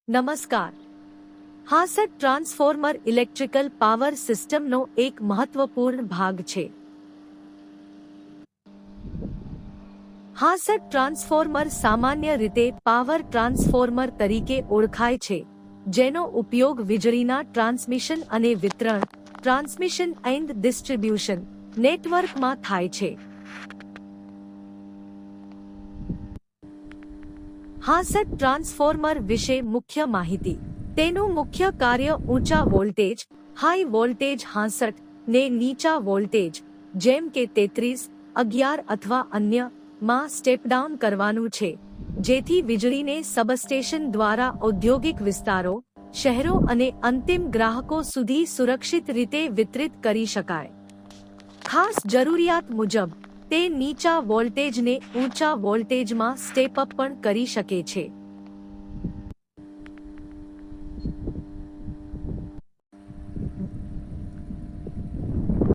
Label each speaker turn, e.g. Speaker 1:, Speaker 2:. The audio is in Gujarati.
Speaker 1: નમસ્કાર. હાસટ ટ્રાન્સફોર્મર ઇલેક્ટ્રિકલ પાવર સિસ્ટમનો એક મહત્વપૂર્ણ ભાગ છે. હાસટ ટ્રાન્સફોર્મર સામાન્ય રીતે પાવર ટ્રાન્સફોર્મર તરીકે ઓળખાય છે, જેનો ઉપયોગ વીજળીના ટ્રાન્સમિશન અને વિતરણ ટ્રાન્સમિશન એન્ડ ડિસ્ટ્રીબ્યુશન નેટવર્કમાં થાય છે. હાસટ ટ્રાન્સફોર્મર વિશે મુખ્ય માહિતી. તેનું મુખ્ય કાર્ય ઊંચા વોલ્ટેજ હાઈ વોલ્ટેજ હાસટ ને નીચા વોલ્ટેજ જેમ કે 33, 11 અથવા અન્ય માં સ્ટેપ ડાઉન કરવાનું છે, જેથી વીજળીને સબસ્ટેશન દ્વારા ઔદ્યોગિક વિસ્તારો, શહેરો અને અંતિમ ગ્રાહકો સુધી સુરક્ષિત રીતે વિતરિત કરી શકાય. ખાસ જરૂરિયાત મુજબ તે નીચા વોલ્ટેજને ઊંચા વોલ્ટેજમાં સ્ટેપ અપ પણ કરી શકે છે.